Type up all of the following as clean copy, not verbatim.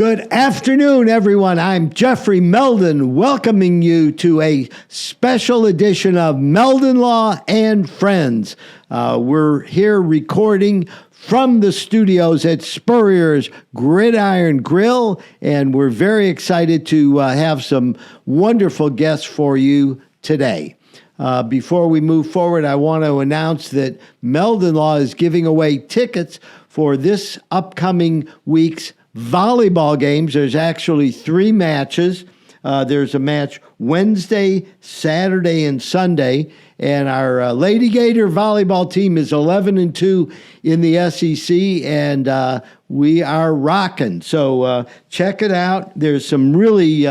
Good afternoon, everyone. I'm Jeffrey Meldon, welcoming you to a special edition of Meldon Law and Friends. We're here recording from the studios at Spurrier's Gridiron Grill, and we're very excited to have some wonderful guests for you today. Before we move forward, I want to announce that Meldon Law is giving away tickets for this upcoming week's volleyball games. There's actually 3 matches. There's a match Wednesday, Saturday, and Sunday. And our Lady Gator volleyball team is 11-2 in the SEC, and we are rocking. So check it out. There's some really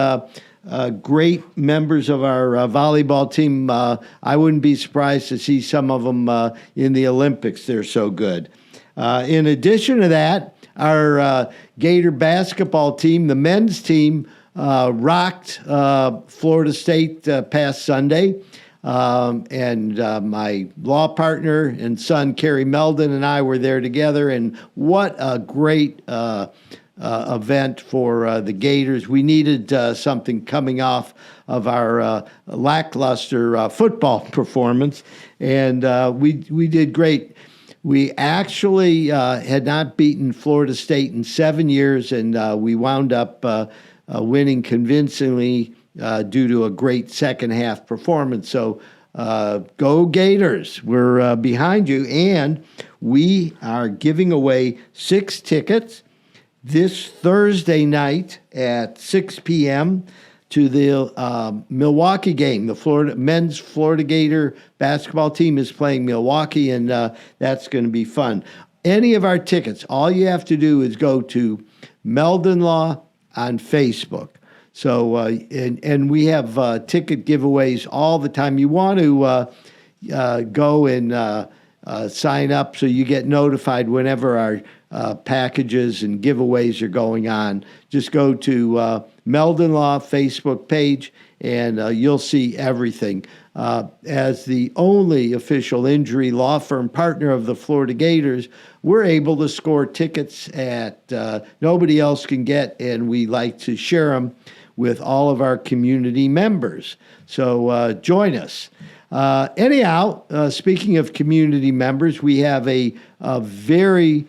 great members of our volleyball team. I wouldn't be surprised to see some of them in the Olympics. They're so good. In addition to that, our Gator basketball team, the men's team, rocked Florida State past Sunday. And my law partner and son, Kerry Meldon, and I were there together. And what a great event for the Gators. We needed something coming off of our lackluster football performance. And we did great. We actually had not beaten Florida State in 7 years, and we wound up winning convincingly due to a great second half performance. So go Gators. We're behind you, and we are giving away 6 tickets this Thursday night at 6 p.m. to the Milwaukee game. The men's Florida Gator basketball team is playing Milwaukee, and that's going to be fun. Any of our tickets, all you have to do is go to Meldon Law on Facebook. So, and we have ticket giveaways all the time. You want to go and sign up so you get notified whenever our packages and giveaways are going on. Just go to Meldon Law Facebook page, and you'll see everything. As the only official injury law firm partner of the Florida Gators, we're able to score tickets at nobody else can get, and we like to share them with all of our community members. So join us. Anyhow, speaking of community members, we have a very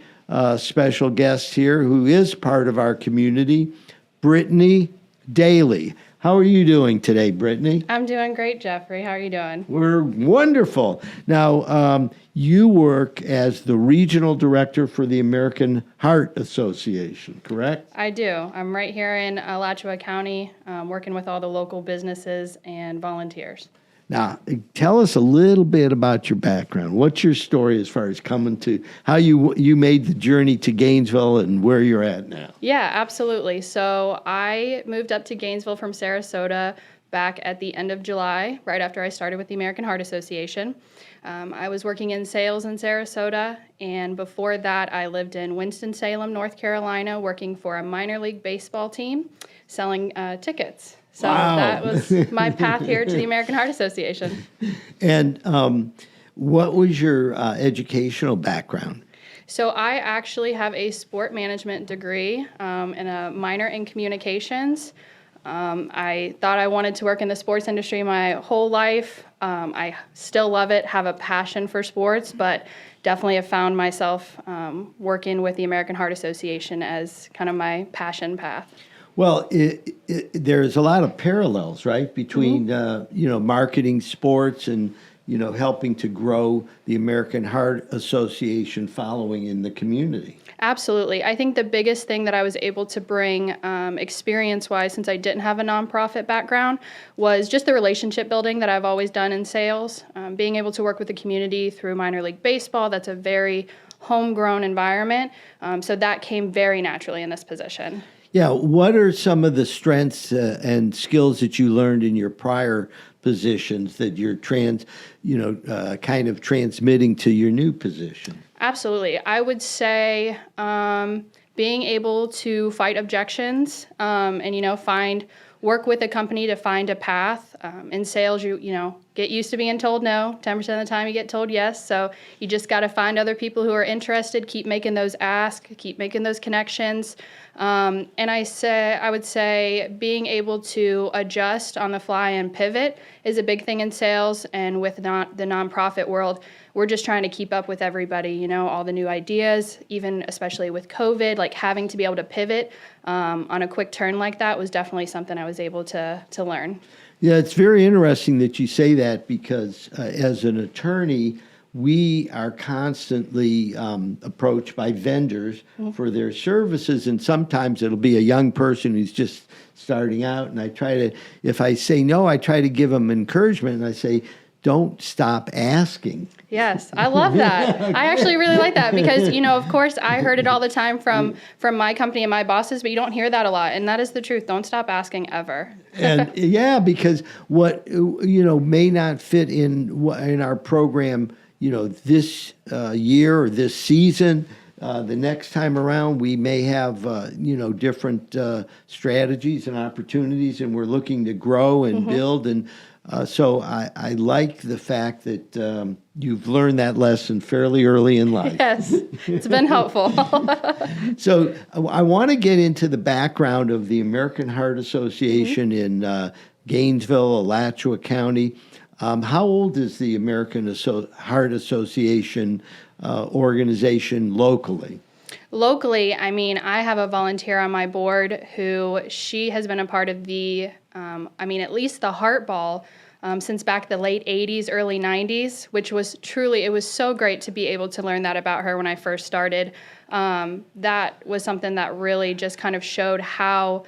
special guest here who is part of our community, Brittany Daley. How are you doing today, Brittany? I'm doing great, Jeffrey. How are you doing? We're wonderful. Now, you work as the regional director for the American Heart Association, correct? I do. I'm right here in Alachua County, working with all the local businesses and volunteers. Now, tell us a little bit about your background. What's your story as far as coming to how you made the journey to Gainesville and where you're at now? Yeah, absolutely. So I moved up to Gainesville from Sarasota back at the end of July, right after I started with the American Heart Association. I was working in sales in Sarasota, and before that I lived in Winston-Salem, North Carolina, working for a minor league baseball team, selling tickets. So wow. That was my path here to the American Heart Association. And what was your educational background? So I actually have a sport management degree and a minor in communications. I thought I wanted to work in the sports industry my whole life. I still love it, have a passion for sports, but definitely have found myself working with the American Heart Association as kind of my passion path. Well, there's a lot of parallels, right, between marketing sports and helping to grow the American Heart Association following in the community. Absolutely. I think the biggest thing that I was able to bring experience-wise, since I didn't have a nonprofit background, was just the relationship building that I've always done in sales. Being able to work with the community through minor league baseball, that's a very homegrown environment. So that came very naturally in this position. Yeah, what are some of the strengths and skills that you learned in your prior positions that you're kind of transmitting to your new position? Absolutely. I would say being able to fight objections and work with a company to find a path. In sales, you get used to being told no. 10% of the time you get told yes. So you just got to find other people who are interested, keep making those asks, keep making those connections. And I would say being able to adjust on the fly and pivot is a big thing in sales. And with the nonprofit world, we're just trying to keep up with everybody, all the new ideas, even especially with COVID, like having to be able to pivot on a quick turn like that was definitely something I was able to learn. Yeah, it's very interesting that you say that because as an attorney, we are constantly approached by vendors for their services, and sometimes it'll be a young person who's just starting out, and if I say no, I try to give them encouragement, and I say, don't stop asking. Yes, I love that. I actually really like that because, of course, I heard it all the time from my company and my bosses, but you don't hear that a lot, and that is the truth. Don't stop asking ever. And because what may not fit in our program, this year or this season. The next time around, we may have different strategies and opportunities, and we're looking to grow and build. And so I like the fact that you've learned that lesson fairly early in life. Yes, it's been helpful. So I want to get into the background of the American Heart Association in Gainesville, Alachua County. How old is the American Heart Association organization locally? Locally, I have a volunteer on my board who she has been a part of the, at least the Heart Ball since back the late 80s, early 90s, which was truly, it was so great to be able to learn that about her when I first started. That was something that really just kind of showed how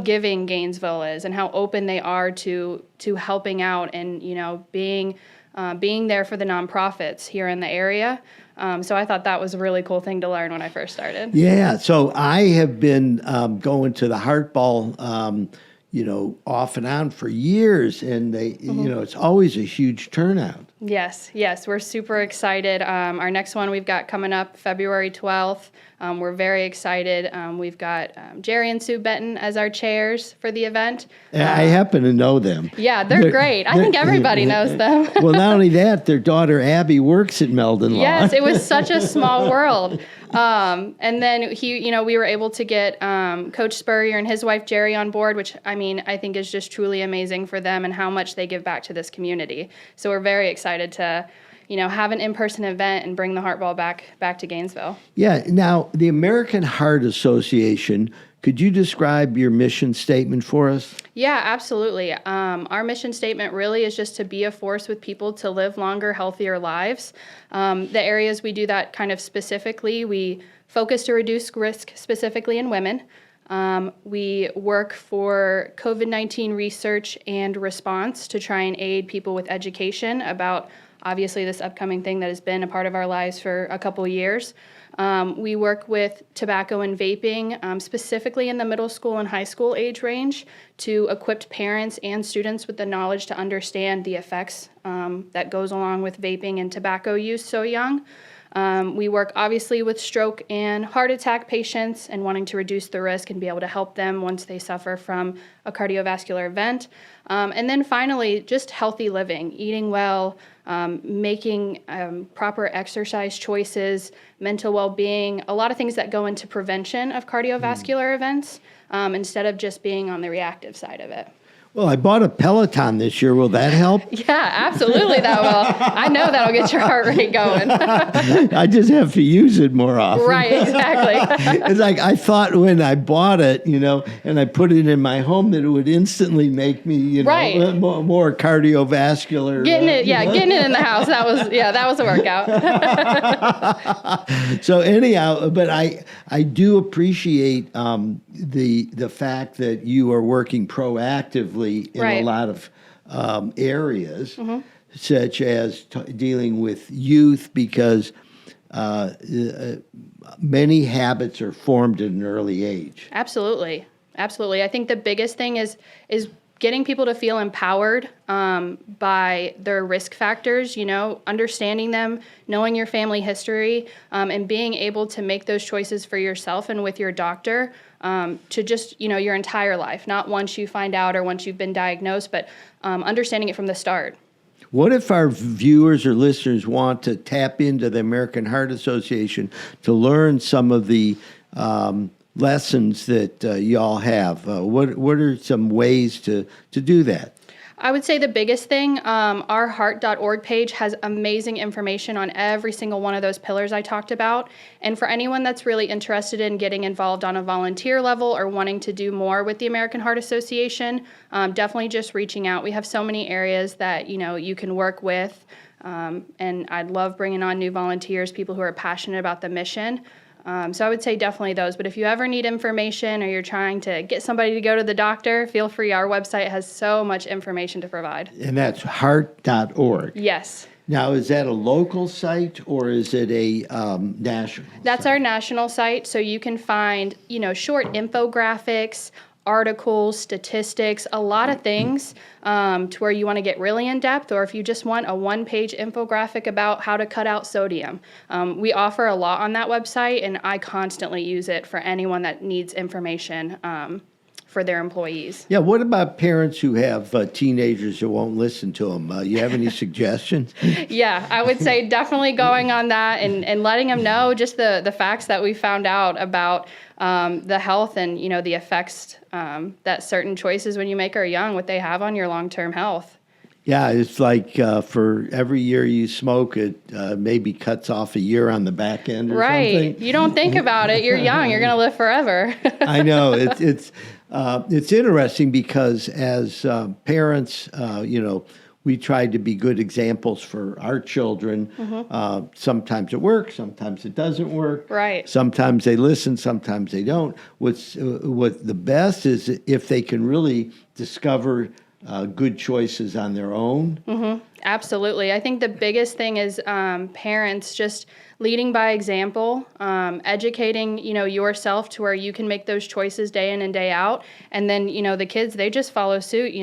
giving Gainesville is and how open they are to helping out and, being there for the nonprofits here in the area. So I thought that was a really cool thing to learn when I first started. Yeah. So I have been going to the Heart Ball, off and on for years, and it's always a huge turnout. Yes, we're super excited. Our next one we've got coming up February 12th. We're very excited. We've got Jerry and Sue Benton as our chairs for the event. I happen to know them. Yeah, they're great. I think everybody knows them. Well, not only that, their daughter Abby works at Meldon Law. Yes, it was such a small world. And then we were able to get Coach Spurrier and his wife Jerry on board, which I think is just truly amazing for them and how much they give back to this community. So we're very excited to, have an in-person event and bring the Heart Ball back to Gainesville. Yeah. Now, the American Heart Association, could you describe your mission statement for us? Yeah, absolutely. Our mission statement really is just to be a force with people to live longer, healthier lives. The areas we do that kind of specifically, we focus to reduce risk specifically in women. We work for COVID-19 research and response to try and aid people with education about obviously this upcoming thing that has been a part of our lives for a couple of years. We work with tobacco and vaping, specifically in the middle school and high school age range, to equip parents and students with the knowledge to understand the effects that goes along with vaping and tobacco use so young. We work obviously with stroke and heart attack patients and wanting to reduce the risk and be able to help them once they suffer from a cardiovascular event. And then finally, just healthy living, eating well, making proper exercise choices, mental well-being, a lot of things that go into prevention of cardiovascular events instead of just being on the reactive side of it. Well, I bought a Peloton this year. Will that help? Yeah, absolutely that will. I know that'll get your heart rate going. I just have to use it more often. Right, exactly. It's like I thought when I bought it, and I put it in my home that it would instantly make me, right. more cardiovascular. Getting it in the house. That was a workout. So anyhow, but I do appreciate the fact that you are working proactively in right. a lot of areas, such as dealing with youth, because many habits are formed at an early age. Absolutely. I think the biggest thing is getting people to feel empowered by their risk factors, understanding them, knowing your family history, and being able to make those choices for yourself and with your doctor to just, your entire life, not once you find out or once you've been diagnosed, but understanding it from the start. What if our viewers or listeners want to tap into the American Heart Association to learn some of the lessons that y'all have? What are some ways to do that? I would say the biggest thing, our heart.org page has amazing information on every single one of those pillars I talked about. And for anyone that's really interested in getting involved on a volunteer level or wanting to do more with the American Heart Association, definitely just reaching out. We have so many areas that, you can work with. And I'd love bringing on new volunteers, people who are passionate about the mission. So I would say definitely those. But if you ever need information or you're trying to get somebody to go to the doctor, feel free. Our website has so much information to provide. And that's heart.org. Yes. Now, is that a local site or is it a national That's site? our national site. So you can find, short infographics, articles, statistics, a lot of things to where you want to get really in depth, or if you just want a one-page infographic about how to cut out sodium. We offer a lot on that website, and I constantly use it for anyone that needs information for their employees. Yeah, what about parents who have teenagers who won't listen to them? You have any suggestions? Yeah, I would say definitely going on that and letting them know just the facts that we found out about the health and, the effects that certain choices when you make are young, what they have on your long-term health. Yeah, it's like for every year you smoke, it maybe cuts off a year on the back end or right. something. You don't think about it. You're young. You're going to live forever. I know. It's interesting because as parents, we try to be good examples for our children. Mm-hmm. Sometimes it works, sometimes it doesn't work. Right. Sometimes they listen, sometimes they don't. What the best is if they can really discover good choices on their own. Mm-hmm. Absolutely. I think the biggest thing is parents just leading by example, educating, yourself to where you can make those choices day in and day out. And then, the kids, they just follow suit,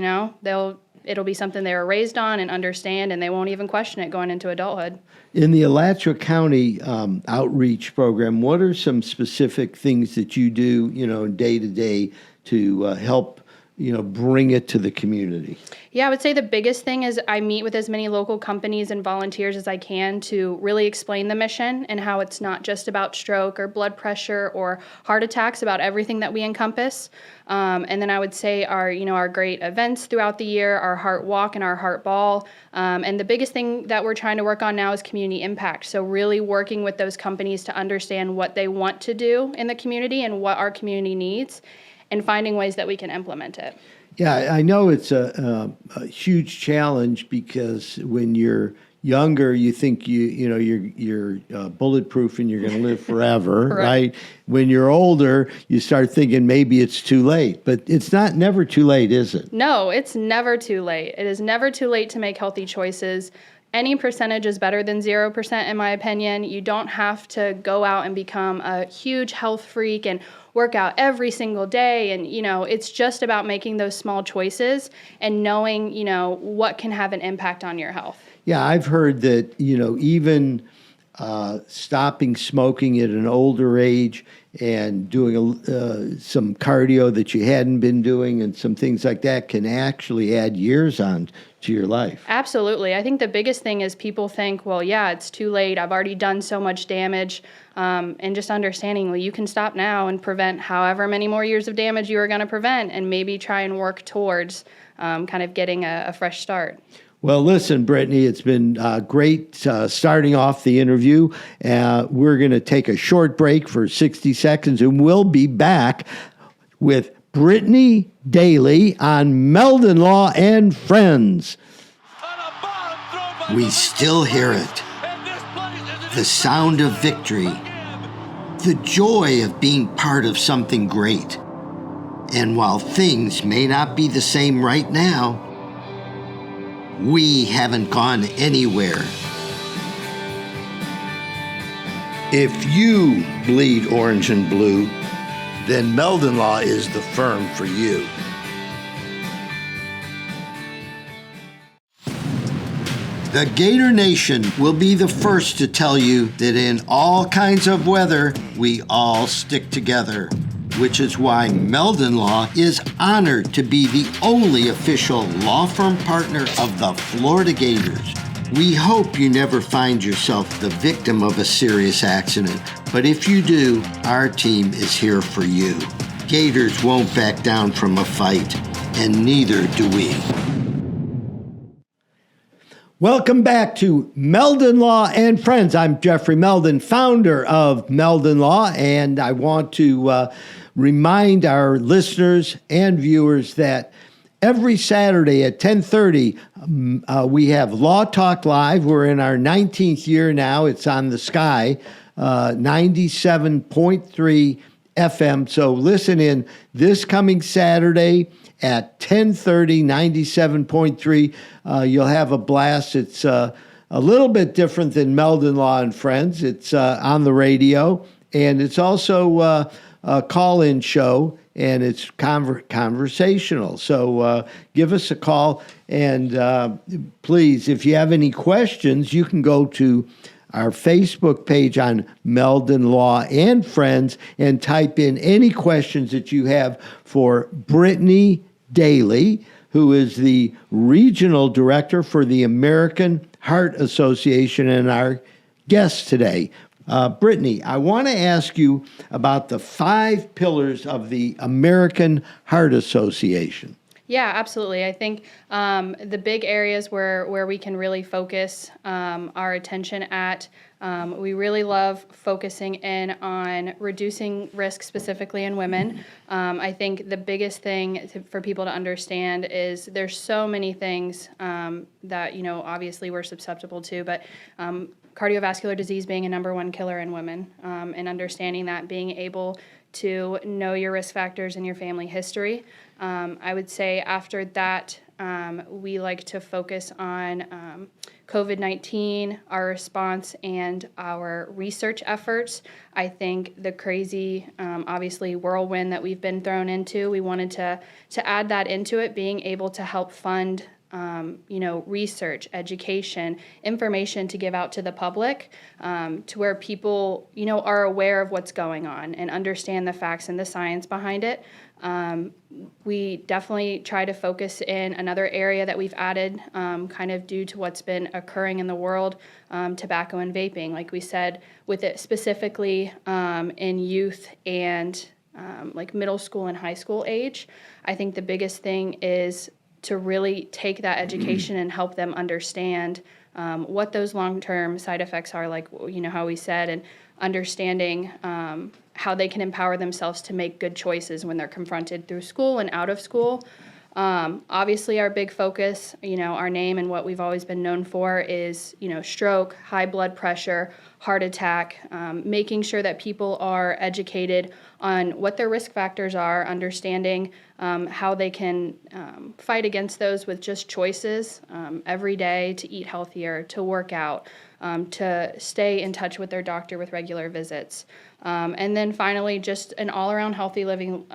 it'll be something they were raised on and understand, and they won't even question it going into adulthood. In the Alachua County outreach program, what are some specific things that you do, day to day to help bring it to the community? Yeah, I would say the biggest thing is I meet with as many local companies and volunteers as I can to really explain the mission and how it's not just about stroke or blood pressure or heart attacks, about everything that we encompass. And then I would say our great events throughout the year, our Heart Walk and our Heart Ball. And the biggest thing that we're trying to work on now is community impact. So really working with those companies to understand what they want to do in the community and what our community needs, and finding ways that we can implement it. Yeah, I know it's a huge challenge because when you're younger, you think you're bulletproof and you're going to live forever, right? When you're older, you start thinking maybe it's too late, but it's never too late, is it? No, it's never too late. It is never too late to make healthy choices. Any percentage is better than 0%, in my opinion. You don't have to go out and become a huge health freak and work out every single day. And, it's just about making those small choices and knowing, what can have an impact on your health. Yeah, I've heard that, even stopping smoking at an older age and doing some cardio that you hadn't been doing and some things like that can actually add years on to your life. Absolutely. I think the biggest thing is people think, well, yeah, it's too late. I've already done so much damage. And just understanding, well, you can stop now and prevent however many more years of damage you are going to prevent, and maybe try and work towards kind of getting a fresh start. Well, listen, Brittany, it's been great starting off the interview. We're going to take a short break for 60 seconds, and we'll be back with Brittany Daley on Meldon Law and Friends. We still hear it. The sound of victory. The joy of being part of something great. And while things may not be the same right now, we haven't gone anywhere. If you bleed orange and blue, then Meldon Law is the firm for you. The Gator Nation will be the first to tell you that in all kinds of weather, we all stick together. which is why Meldon Law is honored to be the only official law firm partner of the Florida Gators. We hope you never find yourself the victim of a serious accident, but if you do, our team is here for you. Gators won't back down from a fight, and neither do we. Welcome back to Meldon Law and Friends. I'm Jeffrey Meldon, founder of Meldon Law, and I want to remind our listeners and viewers that every Saturday at 10:30, we have Law Talk Live. We're in our 19th year now. It's on the Sky, 97.3 FM. So listen in this coming Saturday at 10:30, 97.3. You'll have a blast. It's a little bit different than Meldon Law and Friends. It's on the radio, and it's also a call-in show, and it's conversational. So give us a call, and please, if you have any questions, you can go to our Facebook page on Meldon Law and Friends and type in any questions that you have for Brittany Daley, who is the regional director for the American Heart Association and our guest today. Brittany, I want to ask you about the 5 pillars of the American Heart Association. Yeah, absolutely. I think the big areas where we can really focus our attention at, we really love focusing in on reducing risk specifically in women. I think the biggest thing for people to understand is there's so many things that, obviously we're susceptible to, but cardiovascular disease being a number one killer in women, and understanding that, being able to know your risk factors and your family history. I would say after that, we like to focus on COVID-19, our response, and our research efforts. I think the crazy, obviously, whirlwind that we've been thrown into, we wanted to add that into it, being able to help fund research, education, information to give out to the public, to where people, are aware of what's going on and understand the facts and the science behind it. We definitely try to focus in another area that we've added, kind of due to what's been occurring in the world, tobacco and vaping. Like we said, with it specifically in youth and like middle school and high school age, I think the biggest thing is to really take that education and help them understand what those long-term side effects are, like, how we said, and understanding how they can empower themselves to make good choices when they're confronted through school and out of school. Obviously, our big focus, our name and what we've always been known for is, stroke, high blood pressure, heart attack, making sure that people are educated on what their risk factors are, understanding how they can fight against those with just choices every day, to eat healthier, to work out, to stay in touch with their doctor with regular visits. And then finally, just an all-around healthy living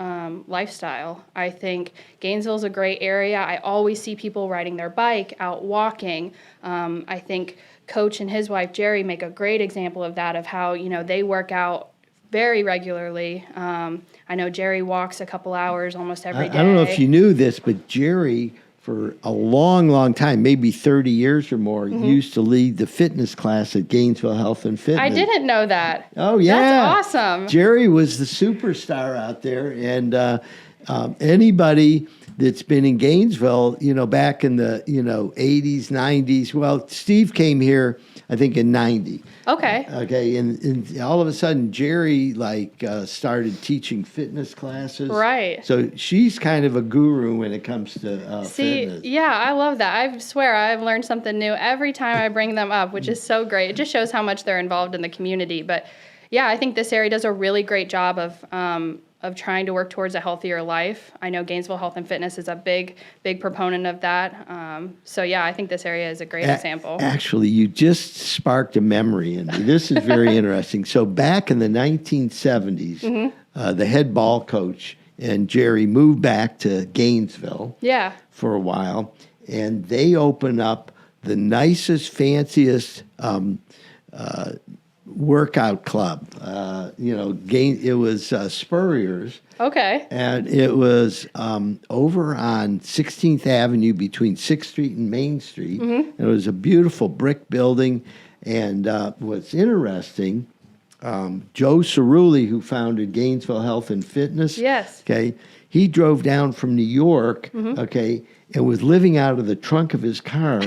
lifestyle. I think Gainesville is a great area. I always see people riding their bike, out walking. I think Coach and his wife, Jerry, make a great example of that, of how, they work out very regularly. I know Jerry walks a couple hours almost every day. I don't know if you knew this, but Jerry, for a long, long time, maybe 30 years or more, used to lead the fitness class at Gainesville Health and Fitness. I didn't know that. Oh, yeah. That's awesome. Jerry was the superstar out there, and anybody that's been in Gainesville, back in the, 80s, 90s, well, Steve came here, I think, in 90. Okay. Okay, and all of a sudden, Jerry, started teaching fitness classes. Right. So she's kind of a guru when it comes to fitness. Yeah, I love that. I swear I've learned something new every time I bring them up, which is so great. It just shows how much they're involved in the community. But yeah, I think this area does a really great job of trying to work towards a healthier life. I know Gainesville Health and Fitness is a big proponent of that. So yeah, I think this area is a great example. Actually, you just sparked a memory in me. This is very interesting. So back in the 1970s, the head ball coach and Jerry moved back to Gainesville for a while, and they opened up the nicest, fanciest workout club. It was Spurrier's. Okay. And it was over on 16th Avenue between 6th Street and Main Street. And it was a beautiful brick building. And what's interesting, Joe Cerulli, who founded Gainesville Health and Fitness. Yes. Okay. He drove down from New York, okay, and was living out of the trunk of his car.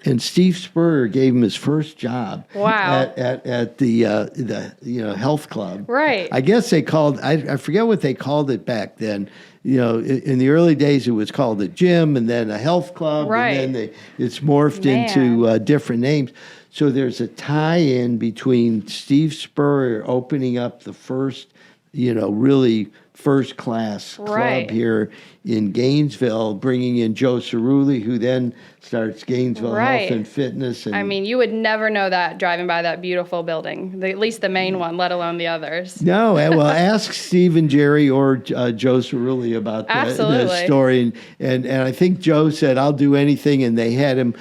And Steve Spurrier gave him his first job. Wow. At the health club. Right. I guess they called, I forget what they called it back then. In the early days, it was called a gym and then a health club. Right. And then it's morphed into different names. So there's a tie-in between Steve Spurrier opening up the first, really first-class club here in Gainesville, bringing in Joe Cerulli, who then starts Gainesville Health and Fitness. And I mean, you would never know that driving by that beautiful building, at least the main one, let alone the others. No, well, ask Steve and Jerry or Joe Cerulli about the story. And I think Joe said, I'll do anything, and they had him,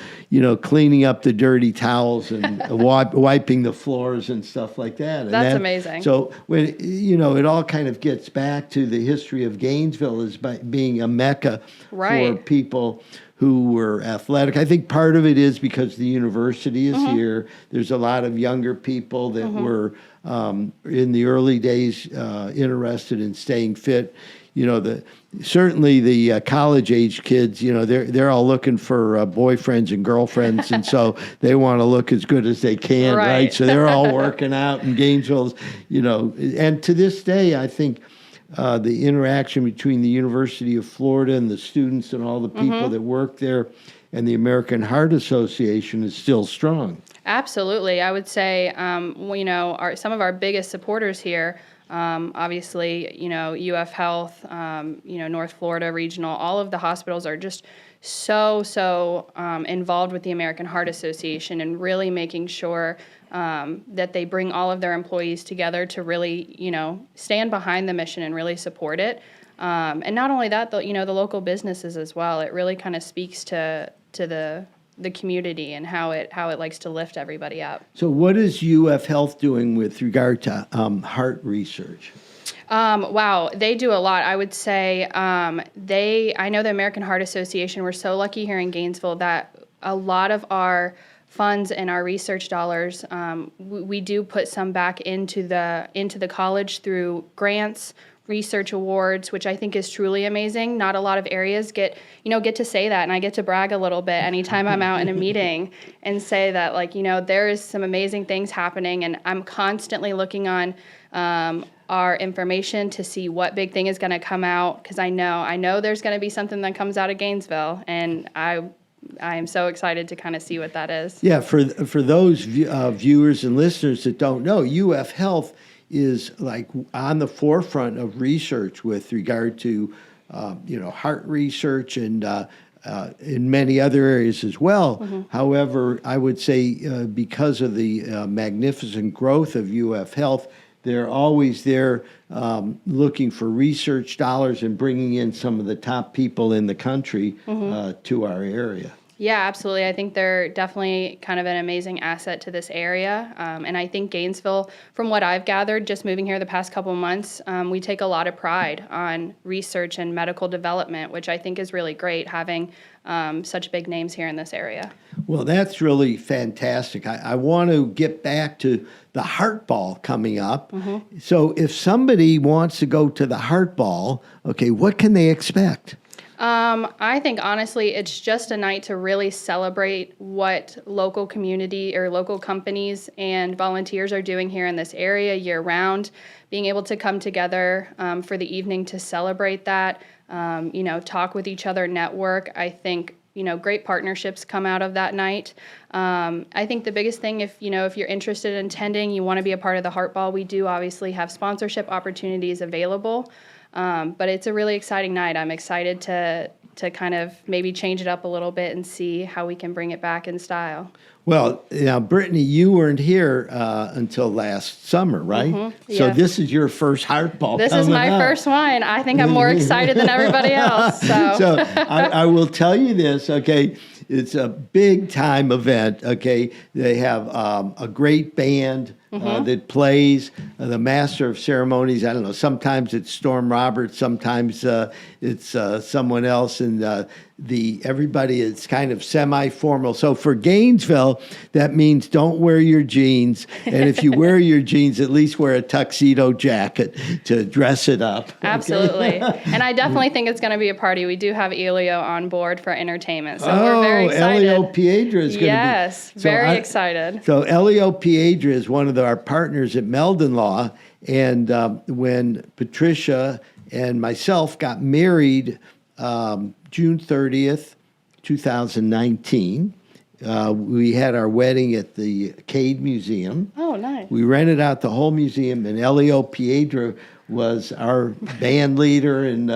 cleaning up the dirty towels and wiping the floors and stuff like that. And That's amazing. So, when it all kind of gets back to the history of Gainesville as being a mecca for people who were athletic. I think part of it is because the university is here. There's a lot of younger people that were in the early days interested in staying fit. Certainly the college age kids, they're all looking for boyfriends and girlfriends, and so they want to look as good as they can, right? So they're all working out in Gainesville, and to this day, I think the interaction between the University of Florida and the students and all the people that work there and the American Heart Association is still strong. Absolutely. I would say, some of our biggest supporters here, obviously, UF Health, North Florida Regional, all of the hospitals are just so involved with the American Heart Association and really making sure that they bring all of their employees together to really, stand behind the mission and really support it. And not only that, the local businesses as well. It really kind of speaks to the community and how it likes to lift everybody up. So what is UF Health doing with regard to heart research? Wow, they do a lot. I would say I know the American Heart Association, we're so lucky here in Gainesville that a lot of our funds and our research dollars, we do put some back into the college through grants, research awards, which I think is truly amazing. Not a lot of areas get to say that, and I get to brag a little bit anytime I'm out in a meeting and say that, there is some amazing things happening, and I'm constantly looking on our information to see what big thing is going to come out, because I know there's going to be something that comes out of Gainesville, and I am so excited to kind of see what that is. Yeah, for those viewers and listeners that don't know, UF Health is on the forefront of research with regard to heart research and in many other areas as well. However, I would say because of the magnificent growth of UF Health, they're always there looking for research dollars and bringing in some of the top people in the country to our area. Yeah, absolutely. I think they're definitely kind of an amazing asset to this area. And I think Gainesville, from what I've gathered, just moving here the past couple of months, we take a lot of pride on research and medical development, which I think is really great, having such big names here in this area. Well, that's really fantastic. I want to get back to the Heart Ball coming up. So if somebody wants to go to the Heart Ball, okay, what can they expect? I think, honestly, it's just a night to really celebrate what local community or local companies and volunteers are doing here in this area year-round, being able to come together for the evening to celebrate that, talk with each other, network. I think, great partnerships come out of that night. I think the biggest thing, if you're interested in attending, you want to be a part of the Heart Ball, we do obviously have sponsorship opportunities available. But it's a really exciting night. I'm excited to kind of maybe change it up a little bit and see how we can bring it back in style. Well, now, Brittany, you weren't here until last summer, right? Yeah. So this is your first Heart Ball. This is my first one. I think I'm more excited than everybody else. So I will tell you this, okay? It's a big time event, okay? They have a great band. that plays. The master of ceremonies, I don't know, sometimes it's Storm Roberts, sometimes it's someone else, and everybody is kind of semi-formal. So for Gainesville, that means don't wear your jeans, and if you wear your jeans, at least wear a tuxedo jacket to dress it up. Absolutely. And I definitely think it's going to be a party. We do have Elio on board for entertainment, so we're very excited. Elio Piedra is going to be. Yes, very excited. So Elio Piedra is one of our partners at Meldon Law, and when Patricia and myself got married June 30th, 2019, we had our wedding at the Cade Museum. Oh, nice. We rented out the whole museum, and Elio Piedra was our band leader, and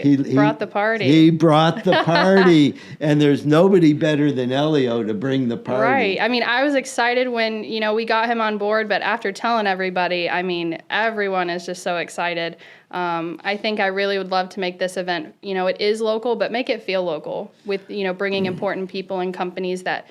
he brought the party. He brought the party, and there's nobody better than Elio to bring the party. Right. I mean, I was excited when we got him on board, but after telling everybody, I mean, everyone is just so excited. I think I really would love to make this event. It is local, but make it feel local with bringing important people and companies that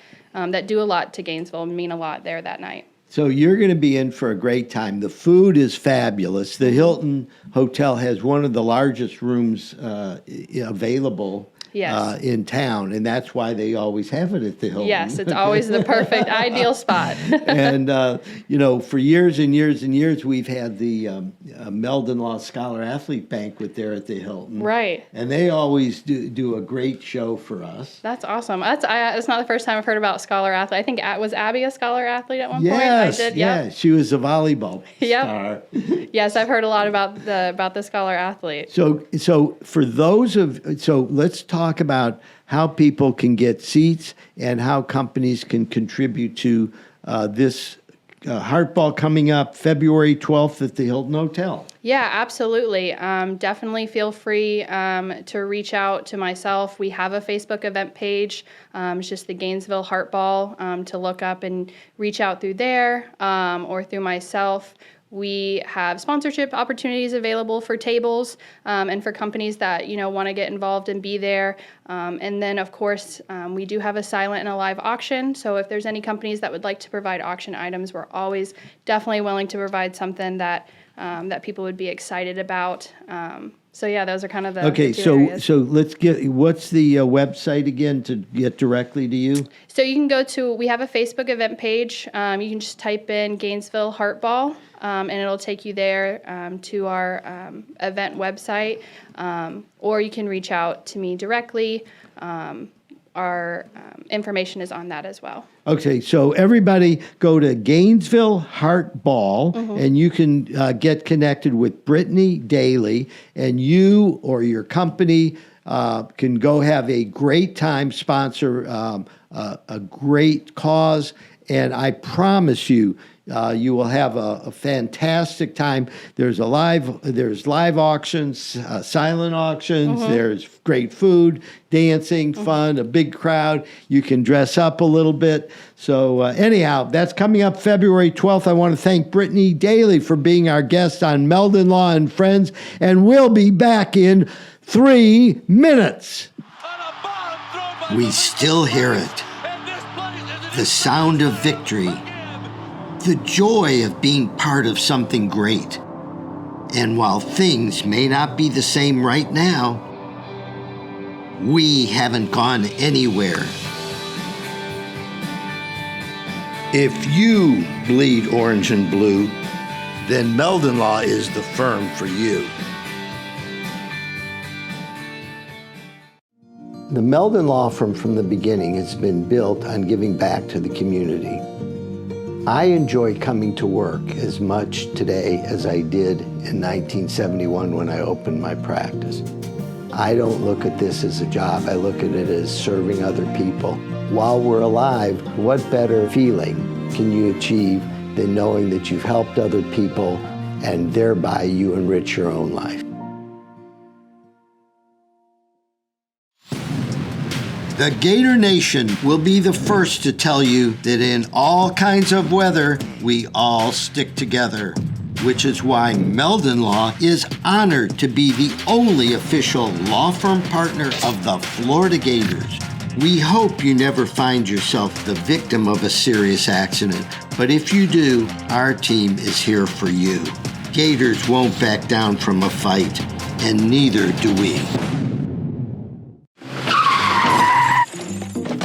do a lot to Gainesville and mean a lot there that night. So you're going to be in for a great time. The food is fabulous. The Hilton Hotel has one of the largest rooms available in town, and that's why they always have it at the Hilton. Yes, it's always the perfect, ideal spot. And, for years and years and years, we've had the Meldon Law Scholar Athlete Banquet there at the Hilton. Right. And they always do a great show for us. That's awesome. It's not the first time I've heard about Scholar Athlete. I think, was Abby a Scholar Athlete at one point? Yes, I did, yeah. She was a volleyball star. Yes, I've heard a lot about the Scholar Athlete. So for those let's talk about how people can get seats and how companies can contribute to this Heartball coming up February 12th at the Hilton Hotel. Yeah, absolutely. Definitely feel free to reach out to myself. We have a Facebook event page. It's just the Gainesville Heartball to look up and reach out through there or through myself. We have sponsorship opportunities available for tables and for companies that want to get involved and be there. And then, of course, we do have a silent and a live auction. So if there's any companies that would like to provide auction items, we're always definitely willing to provide something that people would be excited about. So yeah, those are kind of the areas. So let's what's the website again to get directly to you? So you can we have a Facebook event page. You can just type in Gainesville Heartball, and it'll take you there to our event website, or you can reach out to me directly. Our information is on that as well. Okay, so everybody go to Gainesville Heartball, and you can get connected with Brittany Daley, and you or your company can go have a great time, sponsor a great cause, and I promise you, you will have a fantastic time. There's live auctions, silent auctions. There's great food, dancing, fun, a big crowd. You can dress up a little bit. So anyhow, that's coming up February 12th. I want to thank Brittany Daley for being our guest on Meldon Law and Friends, and we'll be back in 3 minutes. We still hear it. The sound of victory. The joy of being part of something great. And while things may not be the same right now, we haven't gone anywhere. If you bleed orange and blue, then Meldon Law is the firm for you. The Meldon Law Firm from the beginning has been built on giving back to the community. I enjoy coming to work as much today as I did in 1971 when I opened my practice. I don't look at this as a job. I look at it as serving other people. While we're alive, what better feeling can you achieve than knowing that you've helped other people and thereby you enrich your own life? The Gator Nation will be the first to tell you that in all kinds of weather, we all stick together, which is why Meldon Law is honored to be the only official law firm partner of the Florida Gators. We hope you never find yourself the victim of a serious accident, but if you do, our team is here for you. Gators won't back down from a fight, and neither do we.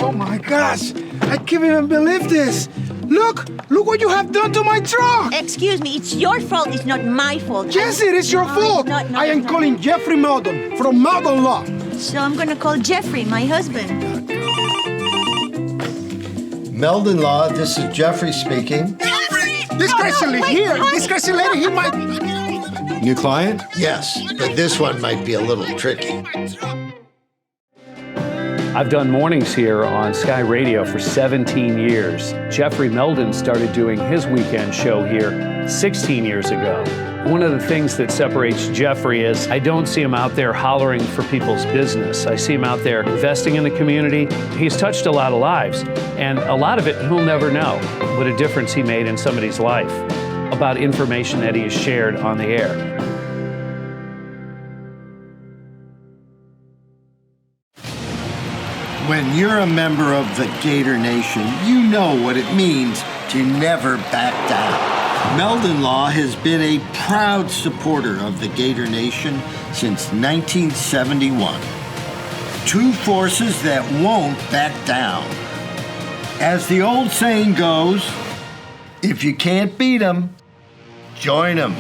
Oh my gosh, I can't even believe this. Look what you have done to my truck. Excuse me, it's your fault, it's not my fault. Yes, it is your fault. No, I am calling Jeffrey Meldon from Meldon Law. So I'm gonna call Jeffrey, my husband. Meldon Law, this is Jeffrey speaking. This crazy lady here, this crazy lady, he might... New client? Yes, but this one might be a little tricky. I've done mornings here on Sky Radio for 17 years. Jeffrey Meldon started doing his weekend show here 16 years ago. One of the things that separates Jeffrey is I don't see him out there hollering for people's business. I see him out there investing in the community. He's touched a lot of lives, and a lot of it he'll never know what a difference he made in somebody's life about information that he has shared on the air. When you're a member of the Gator Nation, you know what it means to never back down. Meldon Law has been a proud supporter of the Gator Nation since 1971. Two forces that won't back down. As the old saying goes, if you can't beat them, join them.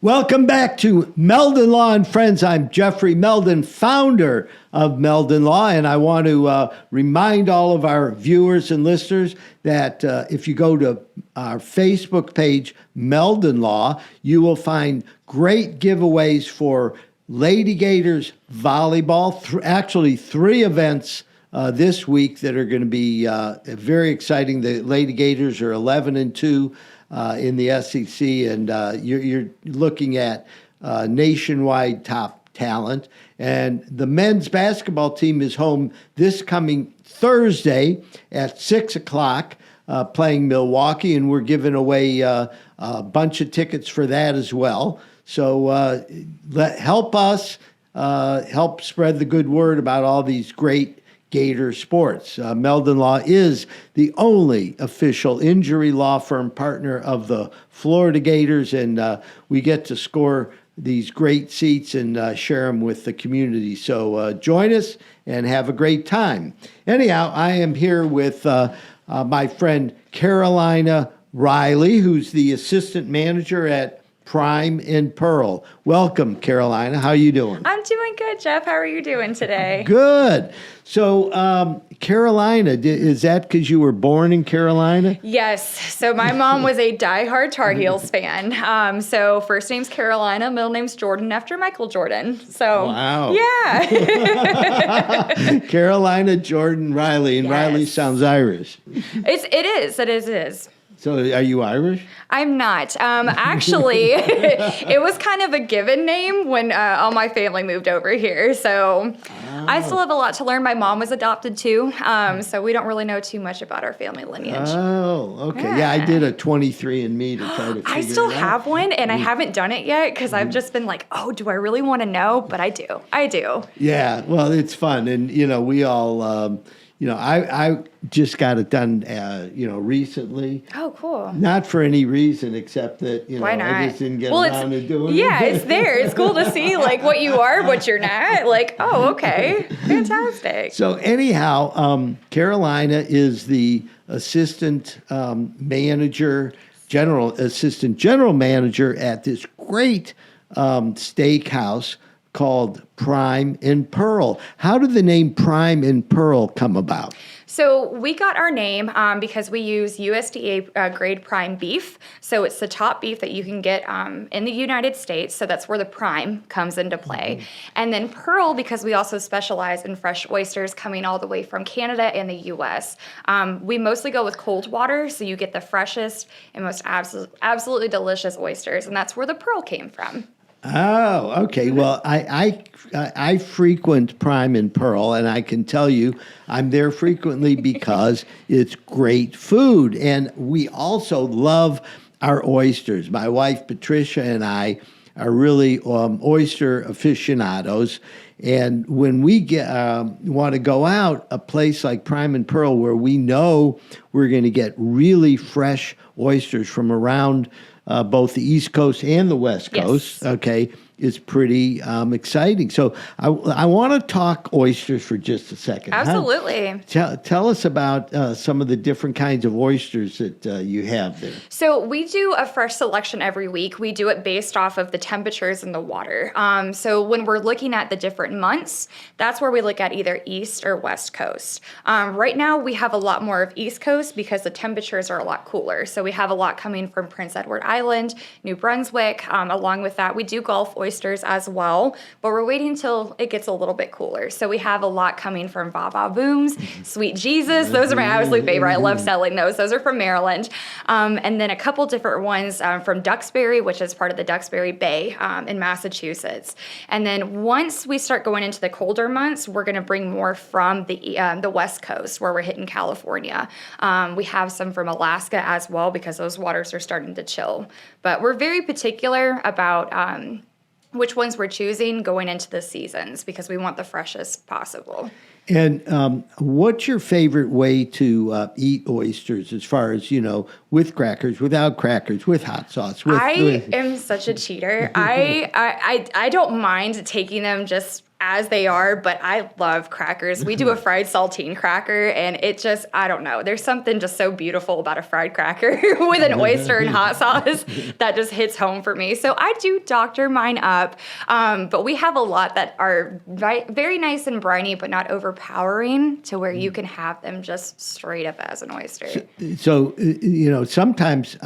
Welcome back to Meldon Law and Friends. I'm Jeffrey Meldon, founder of Meldon Law, and I want to remind all of our viewers and listeners that if you go to our Facebook page, Meldon Law, you will find great giveaways for Lady Gators volleyball. Actually, 3 events this week that are going to be very exciting. The Lady Gators are 11-2. In the SEC, and you're looking at nationwide top talent. And the men's basketball team is home this coming Thursday at 6 o'clock playing Milwaukee, and we're giving away a bunch of tickets for that as well. So help us help spread the good word about all these great Gator sports. Meldon Law is the only official injury law firm partner of the Florida Gators, and we get to score these great seats and share them with the community. So join us and have a great time. Anyhow, I am here with my friend Carolina Rielly, who's the assistant manager at Prime and Pearl. Welcome, Carolina. How are you doing? I'm doing good, Jeff. How are you doing today? Good. So, Carolina, is that because you were born in Carolina? Yes. So my mom was a diehard Tar Heels fan. So first name's Carolina, middle name's Jordan after Michael Jordan. So wow. Yeah. Carolina Jordan Rielly, and Yes. Rielly sounds Irish. It is. So are you Irish? I'm not. Actually, it was kind of a given name when all my family moved over here. So I still have a lot to learn. My mom was adopted too. So we don't really know too much about our family lineage. Oh, okay. Yeah, I did a 23andMe to try to figure I still it out. have one, and I haven't done it yet because I've just been like, oh, do I really want to know? But I do. Yeah, well, it's fun. And, we all... I just got it done, recently. Oh, cool. Not for any reason except that, Why not? I just didn't get around to doing it. Yeah, it's there. It's cool to see like what you are, what you're not. Like, oh, okay. Fantastic. So anyhow, Carolina is the assistant general manager at this great steakhouse called Prime and Pearl. How did the name Prime and Pearl come about? So we got our name because we use USDA grade prime beef. So it's the top beef that you can get in the United States. So that's where the prime comes into play. Mm-hmm. And then Pearl, because we also specialize in fresh oysters coming all the way from Canada and the U.S. We mostly go with cold water, so you get the freshest and most absolutely delicious oysters. And that's where the Pearl came from. Oh, okay. Well, I frequent Prime and Pearl, and I can tell you I'm there frequently because it's great food. And we also love our oysters. My wife, Patricia, and I are really oyster aficionados. And when we want to go out, a place like Prime and Pearl, where we know we're going to get really fresh oysters from around both the East Coast and the West Coast, okay, is pretty exciting. So I want to talk oysters for just a second. Absolutely. Tell us about some of the different kinds of oysters that you have there. So we do a fresh selection every week. We do it based off of the temperatures in the water. So when we're looking at the different months, that's where we look at either East or West Coast. Right now, we have a lot more of East Coast because the temperatures are a lot cooler. So we have a lot coming from Prince Edward Island, New Brunswick. Along with that, we do Gulf oysters as well, but we're waiting until it gets a little bit cooler. So we have a lot coming from Baba Booms, Sweet Jesus. Those are my absolute favorite. I love selling those. Those are from Maryland. And then a couple different ones from Duxbury, which is part of the Duxbury Bay in Massachusetts. And then once we start going into the colder months, we're going to bring more from the West Coast, where we're hitting California. We have some from Alaska as well, because those waters are starting to chill. But we're very particular about which ones we're choosing going into the seasons, because we want the freshest possible. And what's your favorite way to eat oysters, as far as, with crackers, without crackers, with hot sauce? I am such a cheater. I don't mind taking them just as they are, but I love crackers. We do a fried saltine cracker, and it just, I don't know. There's something just so beautiful about a fried cracker with an oyster and hot sauce that just hits home for me. So I do doctor mine up, but we have a lot that are very nice and briny, but not overpowering to where you can have them just straight up as an oyster. So sometimes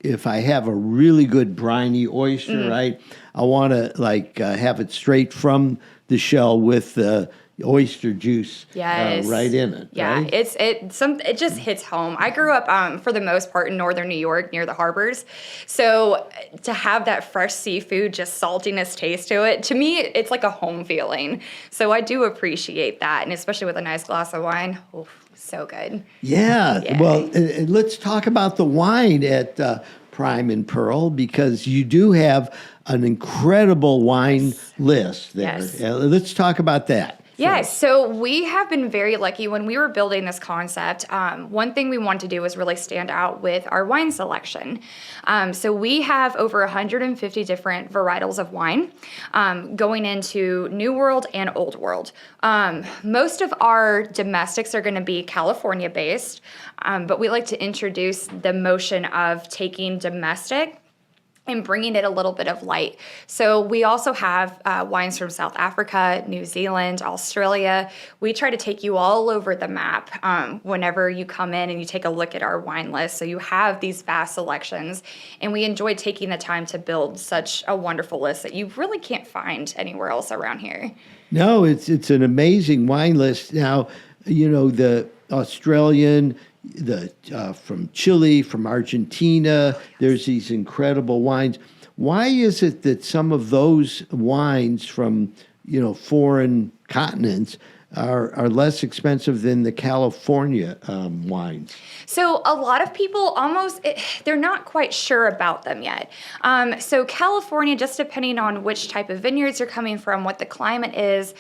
if I have a really good briny oyster, right, I want to have it straight from the shell with the oyster juice right in it. Yeah, right? It just hits home. I grew up for the most part in northern New York near the harbors. So to have that fresh seafood, just saltiness taste to it, to me, it's like a home feeling. So I do appreciate that. And especially with a nice glass of wine, so good. Yeah. Well, let's talk about the wine at Prime and Pearl, because you do have an incredible wine list there. Yes. Let's talk about that. Yes, so we have been very lucky when we were building this concept. One thing we wanted to do was really stand out with our wine selection. So we have over 150 different varietals of wine going into New World and Old World. Most of our domestics are going to be California based, but we like to introduce the motion of taking domestic and bringing it a little bit of light. So we also have wines from South Africa, New Zealand, Australia. We try to take you all over the map whenever you come in and you take a look at our wine list. So you have these vast selections, and we enjoy taking the time to build such a wonderful list that you really can't find anywhere else around here. No, it's an amazing wine list. Now, the Australian, from Chile, from Argentina, there's these incredible wines. Why is it that some of those wines from, foreign continents are less expensive than the California wines? So a lot of people they're not quite sure about them yet. So California, just depending on which type of vineyards you're coming from, what the climate is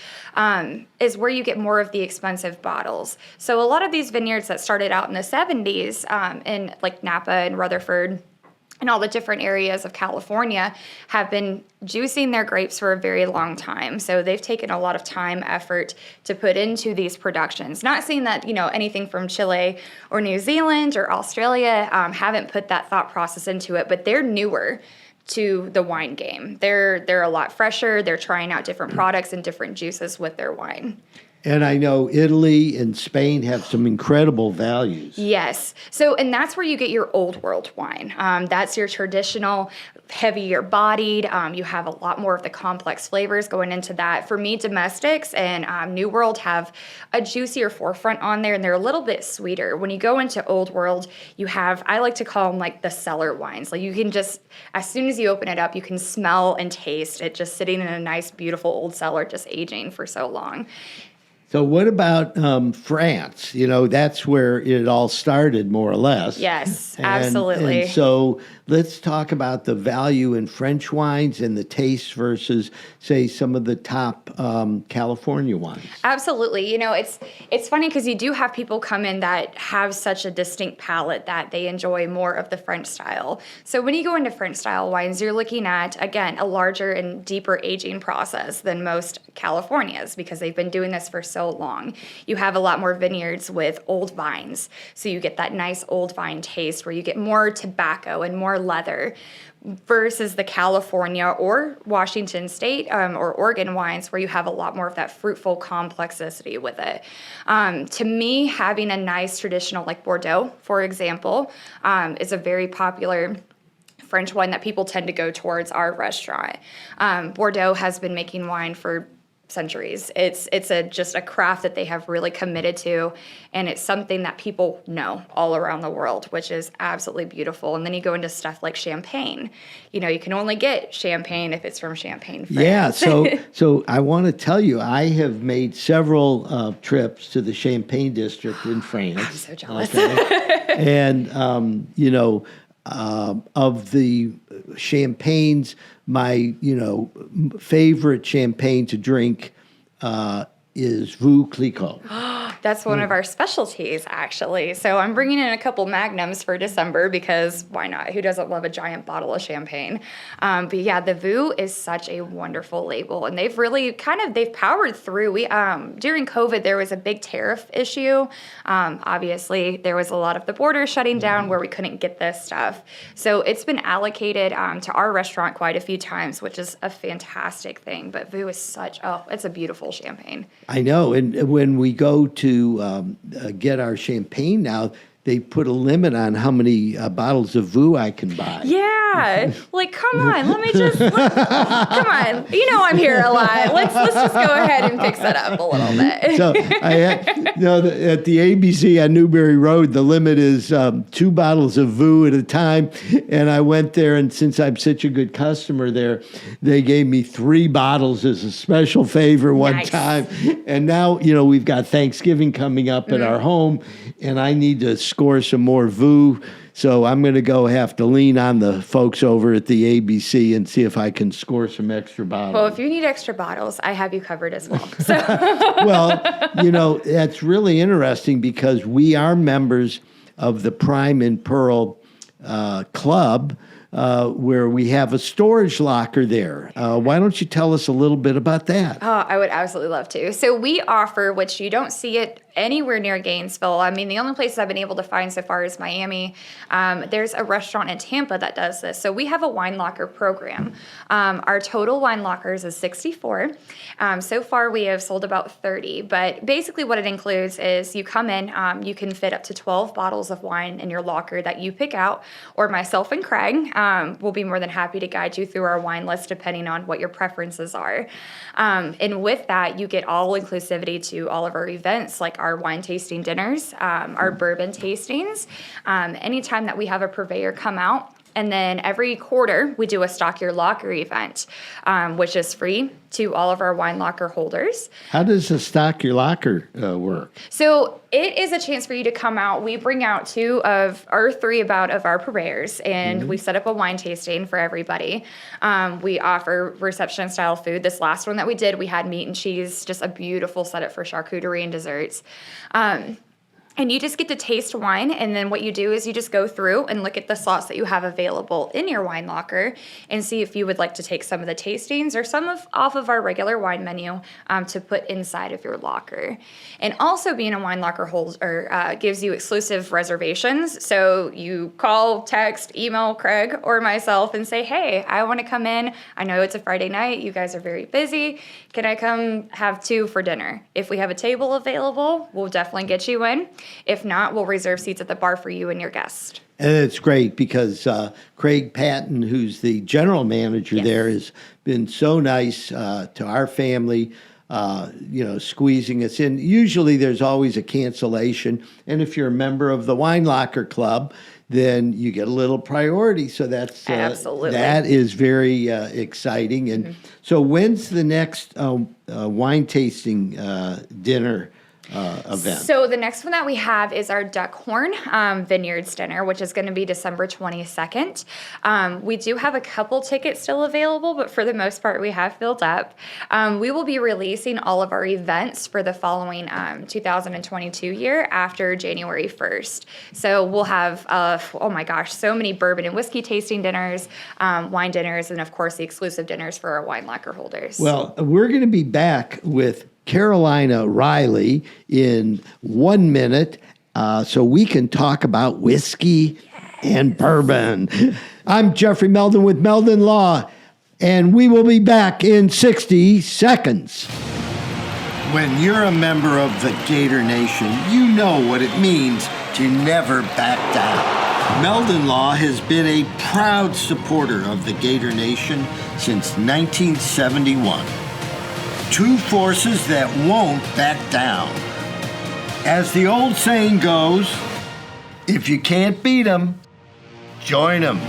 where you get more of the expensive bottles. So a lot of these vineyards that started out in the 70s in like Napa and Rutherford and all the different areas of California have been juicing their grapes for a very long time. So they've taken a lot of time, effort to put into these productions. Not saying that, anything from Chile or New Zealand or Australia haven't put that thought process into it, but they're newer to the wine game. They're a lot fresher. They're trying out different products and different juices with their wine. And I know Italy and Spain have some incredible values. Yes. So, and that's where you get your old world wine. That's your traditional, heavier bodied. You have a lot more of the complex flavors going into that. For me, domestics and New World have a juicier forefront on there, and they're a little bit sweeter. When you go into Old World, you have, I like to call them like the cellar wines. Like you can just, as soon as you open it up, you can smell and taste it just sitting in a nice, beautiful old cellar, just aging for so long. So what about France? You know, that's where it all started, more or less. Yes, absolutely. And so let's talk about the value in French wines and the taste versus, say, some of the top California wines. Absolutely. You know, it's funny because you do have people come in that have such a distinct palate that they enjoy more of the French style. So when you go into French style wines, you're looking at, again, a larger and deeper aging process than most Californias because they've been doing this for so long. You have a lot more vineyards with old vines. So you get that nice old vine taste where you get more tobacco and more leather versus the California or Washington State or Oregon wines where you have a lot more of that fruitful complexity with it. To me, having a nice traditional like Bordeaux, for example, is a very popular French wine that people tend to go towards our restaurant. Bordeaux has been making wine for centuries. It's just a craft that they have really committed to, and it's something that people know all around the world, which is absolutely beautiful. And then you go into stuff like Champagne. You know, you can only get Champagne if it's from Champagne, France. Yeah, so I want to tell you, I have made several trips to the Champagne district in France. I'm so jealous. Okay? And, you know, of the champagnes, my, favorite champagne to drink is Veuve Clicquot. That's one of our specialties, actually. So I'm bringing in a couple magnums for December because why not? Who doesn't love a giant bottle of champagne? But yeah, the Veuve is such a wonderful label, and they've really they've powered through. We during COVID, there was a big tariff issue. Obviously, there was a lot of the border shutting down where we couldn't get this stuff. So it's been allocated to our restaurant quite a few times, which is a fantastic thing. But Veuve is it's a beautiful champagne. I know, and when we go to get our champagne now, they put a limit on how many bottles of Veuve I can buy. Yeah, like come on, come on. You know I'm here a lot. Let's just go ahead and fix it up a little bit. So I had, at the ABC on Newberry Road, the limit is 2 bottles of Veuve at a time, and I went there, and since I'm such a good customer there, they gave me 3 bottles as a special favor one time, and now we've got Thanksgiving coming up at our home, and I need to score some more Veuve. So I'm going to have to lean on the folks over at the ABC and see if I can score some extra bottles. Well, if you need extra bottles, I have you covered as well. So. Well, that's really interesting because we are members of the Prime and Pearl Club, where we have a storage locker there. Why don't you tell us a little bit about that? Oh, I would absolutely love to. So we offer, which you don't see it anywhere near Gainesville. I mean, the only places I've been able to find so far is Miami. There's a restaurant in Tampa that does this. So we have a wine locker program. Our total wine lockers is 64. So far, we have sold about 30. But basically what it includes is you come in, you can fit up to 12 bottles of wine in your locker that you pick out, or myself and Craig will be more than happy to guide you through our wine list depending on what your preferences are. And with that, you get all inclusivity to all of our events, like our wine tasting dinners, our bourbon tastings, anytime that we have a purveyor come out. And then every quarter, we do a Stock Your Locker event, which is free to all of our wine locker holders. How does a Stock Your Locker work? So it is a chance for you to come out. We bring out 2 of our 3 of our purveyors, and we set up a wine tasting for everybody. We offer reception-style food. This last one that we did, we had meat and cheese, just a beautiful setup for charcuterie and desserts. And you just get to taste wine, and then what you do is you just go through and look at the slots that you have available in your wine locker and see if you would like to take some of the tastings or some off of our regular wine menu to put inside of your locker. And also being a wine locker holder gives you exclusive reservations. So you call, text, email Craig or myself and say, hey, I want to come in. I know it's a Friday night. You guys are very busy. Can I come have 2 for dinner? If we have a table available, we'll definitely get you in. If not, we'll reserve seats at the bar for you and your guest. And it's great because Craig Patton, who's the general manager there, has been so nice to our family. squeezing us in. Usually there's always a cancellation. And if you're a member of the Wine Locker Club, then you get a little priority. So that's Absolutely. That is very exciting. And so when's the next wine tasting dinner event? So the next one that we have is our Duckhorn Vineyards dinner, which is going to be December 22nd. We do have a couple tickets still available, but for the most part, we have filled up. We will be releasing all of our events for the following 2022 year after January 1st. So we'll have, so many bourbon and whiskey tasting dinners, wine dinners, and of course the exclusive dinners for our wine locker holders. Well, we're going to be back with Carolina Rielly in 1 minute so we can talk about whiskey and bourbon. I'm Jeffrey Meldon with Meldon Law, and we will be back in 60 seconds. When you're a member of the Gator Nation, you know what it means to never back down. Meldon Law has been a proud supporter of the Gator Nation since 1971. Two forces that won't back down. As the old saying goes, if you can't beat 'em, join 'em.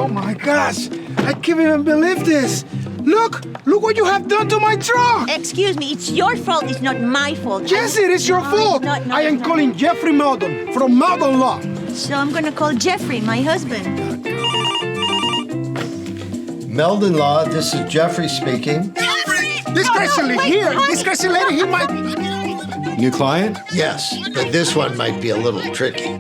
Oh my gosh! I can't even believe this! Look what you have done to my truck! Excuse me, it's your fault, it's not my fault. Yes, it is your fault! No, I am calling Jeffrey Meldon from Meldon Law. So I'm gonna call Jeffrey, my husband. Meldon Law, this is Jeffrey speaking. This crazy lady here! This crazy lady here might... New client? Yes, but this one might be a little tricky.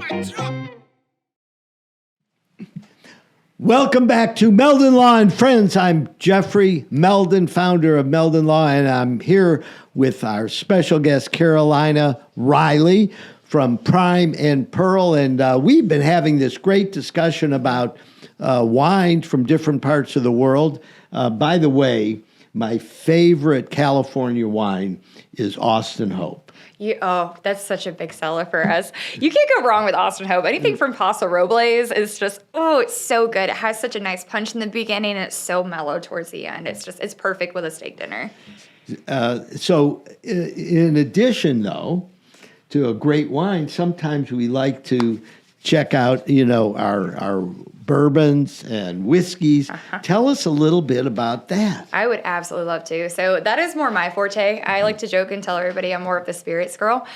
Welcome back to Meldon Law and Friends. I'm Jeffrey Meldon, founder of Meldon Law, and I'm here with our special guest, Carolina Rielly from Prime and Pearl. And we've been having this great discussion about wines from different parts of the world. By the way, my favorite California wine is Austin Hope. That's such a big seller for us. You can't go wrong with Austin Hope. Anything from Paso Robles is just, it's so good. It has such a nice punch in the beginning, and it's so mellow towards the end. It's perfect with a steak dinner. So in addition, though, to a great wine, sometimes we like to check out, our bourbons and whiskeys. Tell us a little bit about that. I would absolutely love to. So that is more my forte. I like to joke and tell everybody I'm more of the spirits girl.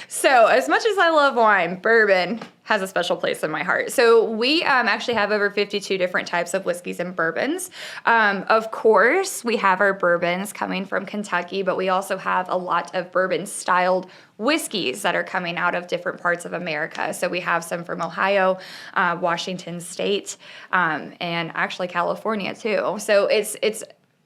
So as much as I love wine, bourbon has a special place in my heart. So we actually have over 52 different types of whiskeys and bourbons. Of course, we have our bourbons coming from Kentucky, but we also have a lot of bourbon-styled whiskeys that are coming out of different parts of America. So we have some from Ohio, Washington State, and actually California too. So it's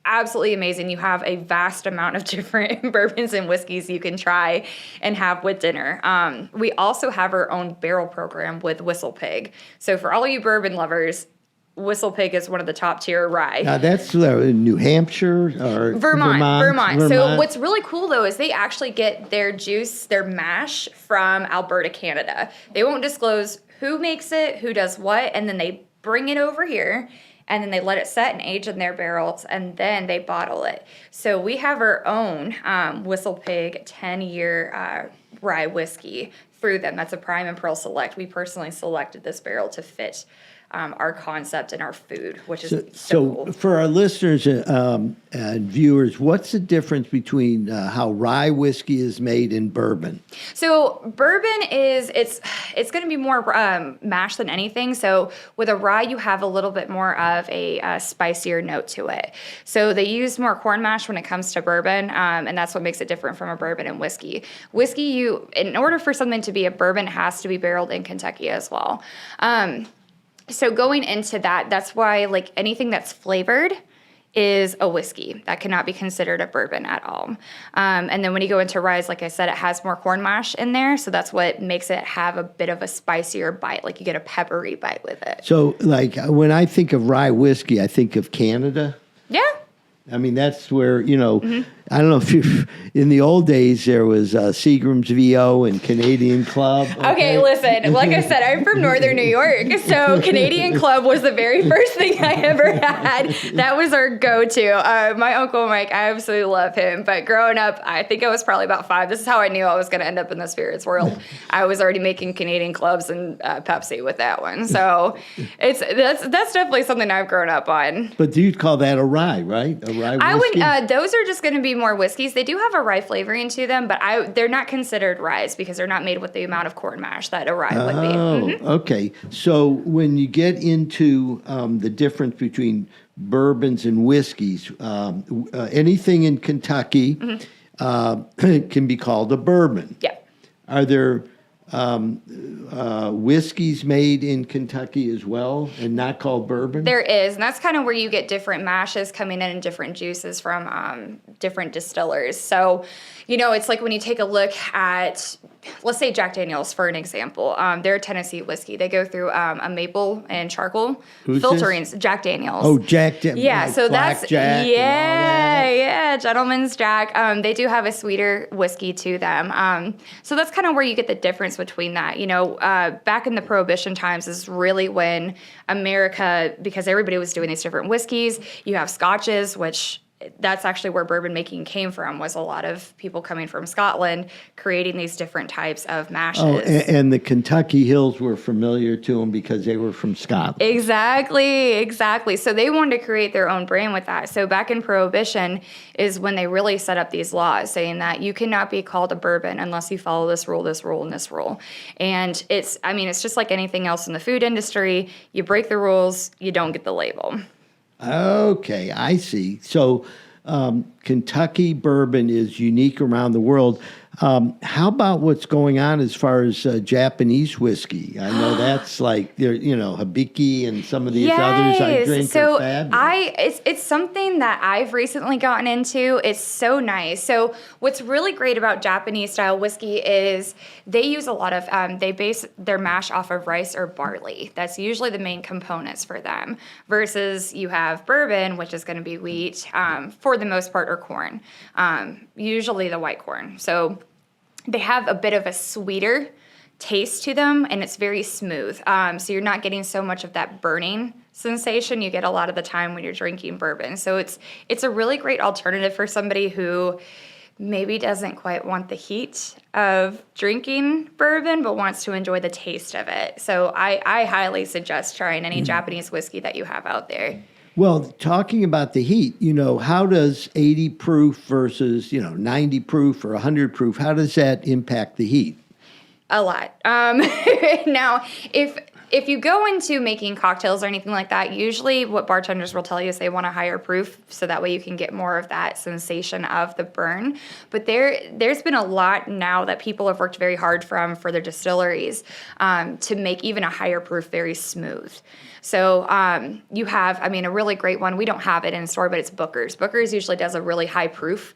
absolutely amazing. You have a vast amount of different bourbons and whiskeys you can try and have with dinner. We also have our own barrel program with Whistle Pig. So for all you bourbon lovers, Whistle Pig is one of the top tier rye. Now that's New Hampshire or Vermont. So what's really cool though is they actually get their juice, their mash from Alberta, Canada. They won't disclose who makes it, who does what, and then they bring it over here. And then they let it set and age in their barrels, and then they bottle it. So we have our own Whistle Pig 10-year rye whiskey through them. That's a Prime and Pearl Select. We personally selected this barrel to fit our concept and our food, which is so cool. For our listeners and viewers, what's the difference between how rye whiskey is made in bourbon? So bourbon it's going to be more mash than anything. So with a rye, you have a little bit more of a spicier note to it. So they use more corn mash when it comes to bourbon, and that's what makes it different from a bourbon and whiskey. Whiskey, in order for something to be a bourbon, it has to be barreled in Kentucky as well. So going into that, that's why like anything that's flavored is a whiskey. That cannot be considered a bourbon at all. And then when you go into rye, like I said, it has more corn mash in there. So that's what makes it have a bit of a spicier bite. Like you get a peppery bite with it. So, like, when I think of rye whiskey, I think of Canada. Yeah. I mean, that's where, I don't know if you, in the old days, there was Seagram's VO and Canadian Club. Okay, listen, like I said, I'm from Northern New York, so Canadian Club was the very first thing I ever had. That was our go-to. My Uncle Mike, I absolutely love him, but growing up, I think I was probably about 5. This is how I knew I was going to end up in the spirits world. I was already making Canadian Clubs and Pepsi with that one, so that's definitely something I've grown up on. But you'd call that a rye, right? A rye whiskey? I would. Those are just going to be more whiskeys. They do have a rye flavoring to them, but they're not considered ryes because they're not made with the amount of corn mash that a rye would be. Oh, okay. So when you get into the difference between bourbons and whiskeys, anything in Kentucky can be called a bourbon. Yeah. Are there whiskeys made in Kentucky as well and not called bourbon? There is, and that's kind of where you get different mashes coming in and different juices from different distillers. So, it's like when you take a look at, let's say Jack Daniels for an example. They're a Tennessee whiskey. They go through a maple and charcoal filtering. This? Jack Daniels. Oh, Jack Daniels. Yeah, like so Black that's Jack Gentleman's Jack. They do have a sweeter whiskey to them. So that's kind of where you get the difference between that. Back in the Prohibition times is really when America, because everybody was doing these different whiskeys. You have scotches, which that's actually where bourbon making came from, was a lot of people coming from Scotland creating these different types of mashes. Oh, and the Kentucky Hills were familiar to them because they were from Scotland. Exactly. So they wanted to create their own brand with that. So back in Prohibition is when they really set up these laws saying that you cannot be called a bourbon unless you follow this rule, this rule, and this rule. And it's just like anything else in the food industry. You break the rules, you don't get the label. Okay, I see. So Kentucky bourbon is unique around the world. How about what's going on as far as Japanese whiskey? I know that's like, Hibiki and some of these others I drink are fabulous. It's something that I've recently gotten into. It's so nice. So what's really great about Japanese style whiskey is they use a lot of, they base their mash off of rice or barley. That's usually the main components for them. Versus you have bourbon, which is going to be wheat, for the most part, or corn. Usually the white corn. So they have a bit of a sweeter taste to them, and it's very smooth. So you're not getting so much of that burning sensation you get a lot of the time when you're drinking bourbon. So it's a really great alternative for somebody who maybe doesn't quite want the heat of drinking bourbon, but wants to enjoy the taste of it. So I highly suggest trying any Japanese whiskey that you have out there. Well, talking about the heat, how does 80 proof versus, 90 proof or 100 proof, how does that impact the heat? A lot. Now, if you go into making cocktails or anything like that, usually what bartenders will tell you is they want a higher proof so that way you can get more of that sensation of the burn. But there's been a lot now that people have worked very hard for their distilleries to make even a higher proof very smooth. So you have, a really great one. We don't have it in the store, but it's Booker's. Booker's usually does a really high proof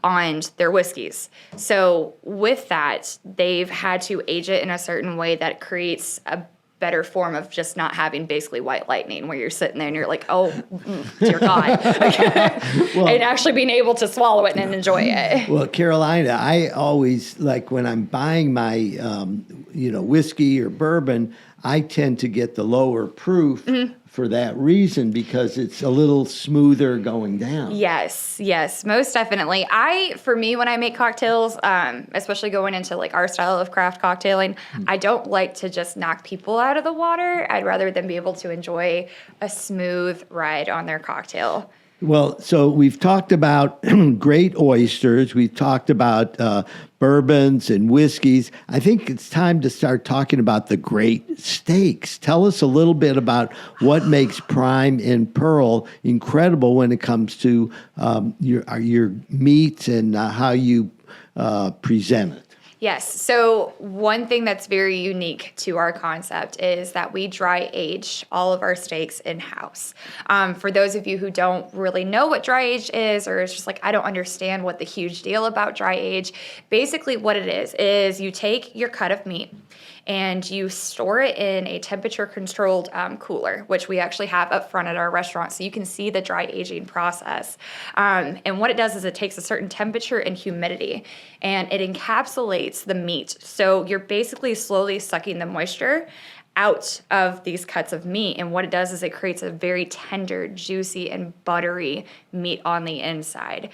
on their whiskeys. So with that, they've had to age it in a certain way that creates a better form of just not having basically white lightning where you're sitting there and you're like, oh, dear God. And actually being able to swallow it and enjoy it. Well, Carolina, I always, like when I'm buying my, whiskey or bourbon, I tend to get the lower proof for that reason because it's a little smoother going down. Yes, most definitely. For me, when I make cocktails, especially going into like our style of craft cocktailing, I don't like to just knock people out of the water. I'd rather them be able to enjoy a smooth ride on their cocktail. Well, so we've talked about great oysters. We've talked about bourbons and whiskeys. I think it's time to start talking about the great steaks. Tell us a little bit about what makes Prime and Pearl incredible when it comes to your meats and how you present it. Yes. So one thing that's very unique to our concept is that we dry age all of our steaks in-house. For those of you who don't really know what dry age is, or it's just like, I don't understand what the huge deal about dry age, basically what it is you take your cut of meat and you store it in a temperature-controlled cooler, which we actually have up front at our restaurant, so you can see the dry aging process. And what it does is it takes a certain temperature and humidity, and it encapsulates the meat. So you're basically slowly sucking the moisture out of these cuts of meat, and what it does is it creates a very tender, juicy, and buttery meat on the inside.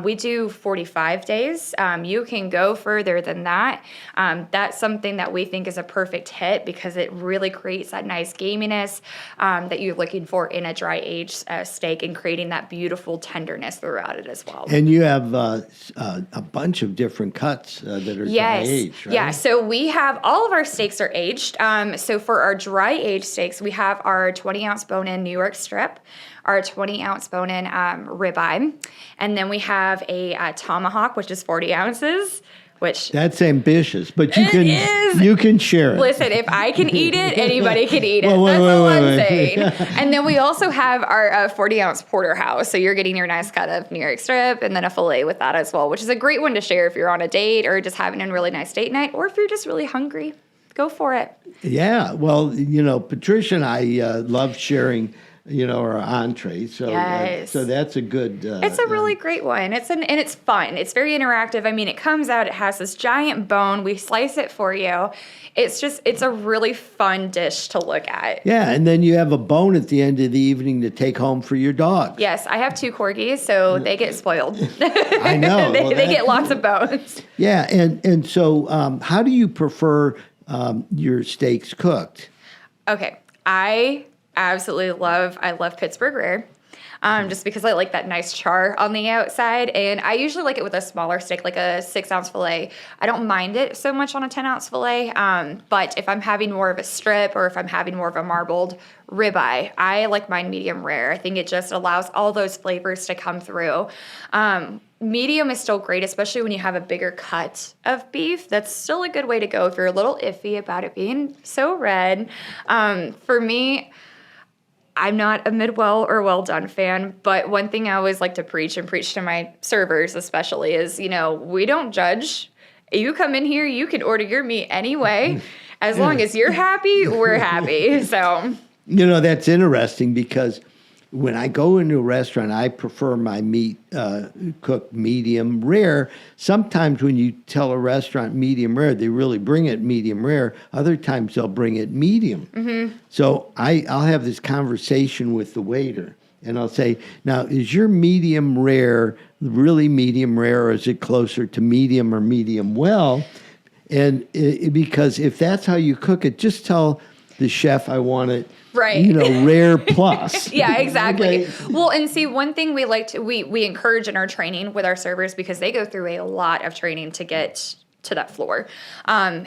We do 45 days. You can go further than that. That's something that we think is a perfect hit because it really creates that nice gaminess that you're looking for in a dry aged steak, and creating that beautiful tenderness throughout it as well. And you have a bunch of different cuts that are dry aged, right? Yeah, so we have all of our steaks are aged. So for our dry aged steaks, we have our 20-ounce bone-in New York strip, our 20-ounce bone-in ribeye, and then we have a tomahawk, which is 40 ounces. Which that's ambitious, but you can share it. Listen, if I can eat it, anybody can eat it. That's all I'm saying. And then we also have our 40-ounce porterhouse. So you're getting your nice cut of New York strip and then a filet with that as well, which is a great one to share if you're on a date or just having a really nice date night, or if you're just really hungry. Go for it. Yeah. Well, Patricia and I love sharing, our entrees. So, yes. So that's a good. It's a really great one. And it's fun. It's very interactive. I mean, it comes out. It has this giant bone. We slice it for you. It's a really fun dish to look at. Yeah, and then you have a bone at the end of the evening to take home for your dog. Yes, I have 2 corgis, so they get spoiled. I know. they get lots of bones. Yeah, and so how do you prefer your steaks cooked? Okay, I absolutely love Pittsburgh rare. Just because I like that nice char on the outside. And I usually like it with a smaller steak, like a 6-ounce filet. I don't mind it so much on a 10-ounce filet. But if I'm having more of a strip, or if I'm having more of a marbled ribeye, I like mine medium rare. I think it just allows all those flavors to come through. Medium is still great, especially when you have a bigger cut of beef. That's still a good way to go if you're a little iffy about it being so red. For me, I'm not a mid-well or well-done fan, but one thing I always like to preach to my servers especially is, we don't judge. You come in here, you can order your meat anyway. As long as you're happy, we're happy. So, that's interesting because when I go into a restaurant, I prefer my meat cooked medium rare. Sometimes when you tell a restaurant medium rare, they really bring it medium rare. Other times they'll bring it medium. Mm-hmm. So I'll have this conversation with the waiter, and I'll say, now, is your medium rare really medium rare, or is it closer to medium or medium well? And because if that's how you cook it, just tell the chef I want it, right, rare plus. Yeah, exactly. Okay. Well, and see, one thing we encourage in our training with our servers, because they go through a lot of training to get to that floor,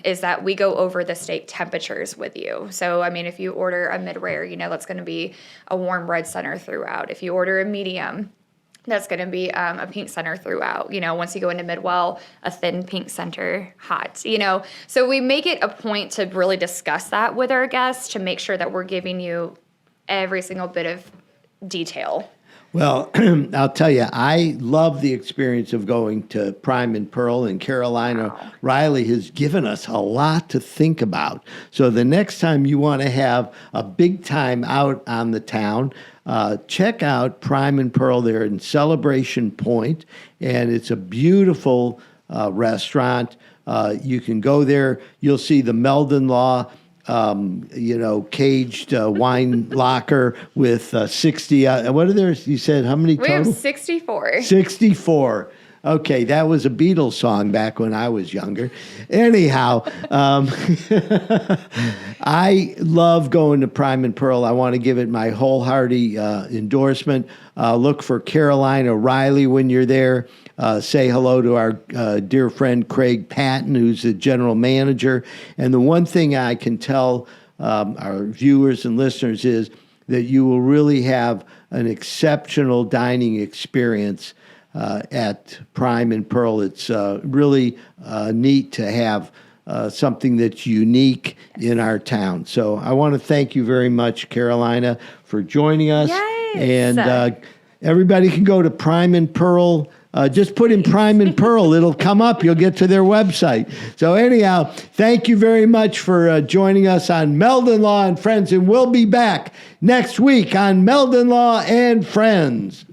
is that we go over the steak temperatures with you. So, I mean, if you order a mid-rare, that's going to be a warm red center throughout. If you order a medium, that's going to be a pink center throughout. Once you go into mid-well, a thin pink center, hot. So we make it a point to really discuss that with our guests to make sure that we're giving you every single bit of detail. Well, I'll tell you, I love the experience of going to Prime and Pearl, and Carolina Rielly has given us a lot to think about. So the next time you want to have a big time out on the town, check out Prime and Pearl. They're in Celebration Pointe, and it's a beautiful restaurant. You can go there. You'll see the Meldon Law caged wine locker with 60. What are there? You said how many total? We have 64. 64. Okay, that was a Beatles song back when I was younger. Anyhow, I love going to Prime and Pearl. I want to give it my wholehearted endorsement. Look for Carolina Rielly when you're there. Say hello to our dear friend Craig Patton, who's the general manager. And the one thing I can tell our viewers and listeners is that you will really have an exceptional dining experience at Prime and Pearl. It's really neat to have something that's unique in our town. So I want to thank you very much, Carolina, for joining us. Yes. And everybody can go to Prime and Pearl. Just put in Prime and Pearl. It'll come up. You'll get to their website. So anyhow, thank you very much for joining us on Meldon Law and Friends. And we'll be back next week on Meldon Law and Friends.